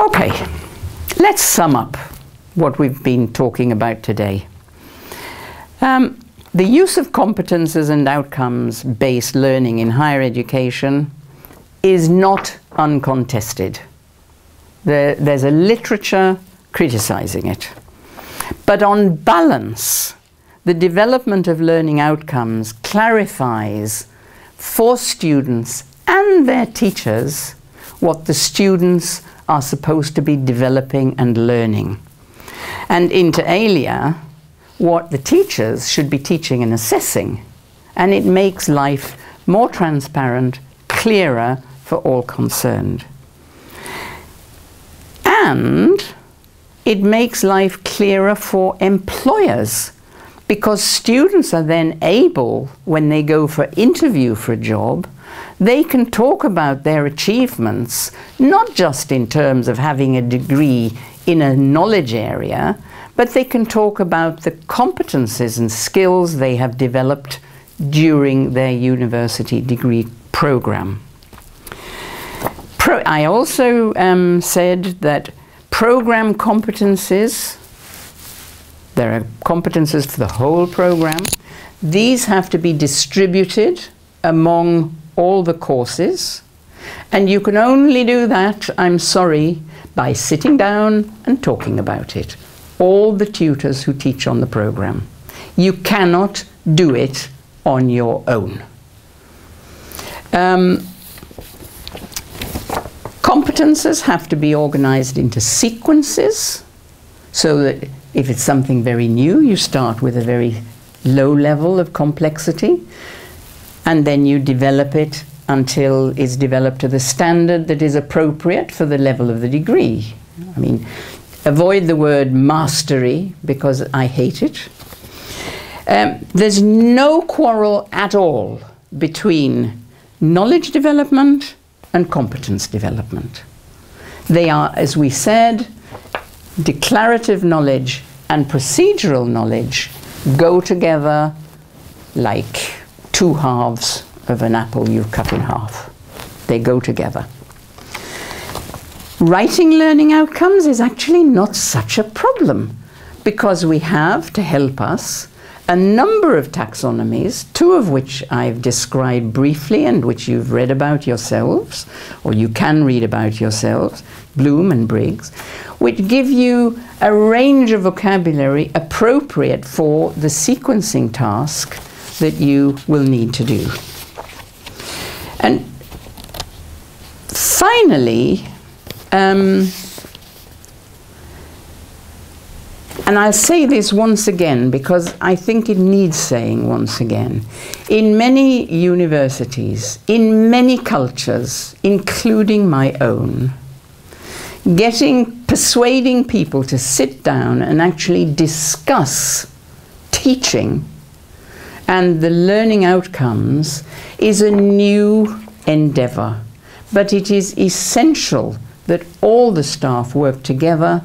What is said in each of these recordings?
Okay, let's sum up what we've been talking about today. The use of competences and outcomes-based learning in higher education is not uncontested. There's a literature criticizing it. But on balance, the development of learning outcomes clarifies for students and their teachers what the students are supposed to be developing and learning. And inter alia, what the teachers should be teaching and assessing. And it makes life more transparent, clearer for all concerned. And it makes life clearer for employers, because students are then able, when they go for interview for a job, they can talk about their achievements, not just in terms of having a degree in a knowledge area, but they can talk about the competences and skills they have developed during their university degree program. I also said that program competences, there are competences for the whole program, these have to be distributed among all the courses, and you can only do that, I'm sorry, by sitting down and talking about it. All the tutors who teach on the program. You cannot do it on your own. Competences have to be organized into sequences, so that if it's something very new, you start with a very low level of complexity, and then you develop it until it's developed to the standard that is appropriate for the level of the degree. I mean, avoid the word mastery, because I hate it. There's no quarrel at all between knowledge development and competence development. They are, as we said, declarative knowledge and procedural knowledge go together like two halves of an apple you've cut in half. They go together. Writing learning outcomes is actually not such a problem, because we have, to help us, a number of taxonomies, two of which I've described briefly and which you've read about yourselves, or you can read about yourselves, Bloom and Briggs, which give you a range of vocabulary appropriate for the sequencing task that you will need to do. And finally, and I'll say this once again because I think it needs saying once again. In many universities, in many cultures, including my own, persuading people to sit down and actually discuss teaching and the learning outcomes is a new endeavor. But it is essential that all the staff work together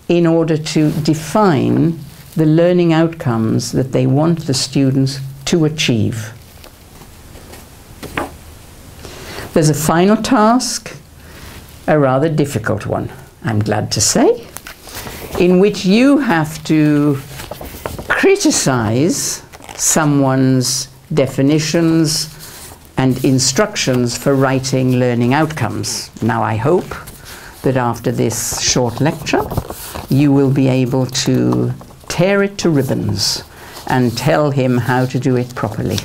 in order to define the learning outcomes that they want the students to achieve. There's a final task, a rather difficult one, I'm glad to say, in which you have to criticize someone's definitions and instructions for writing learning outcomes. Now, I hope that after this short lecture, you will be able to tear it to ribbons and tell him how to do it properly.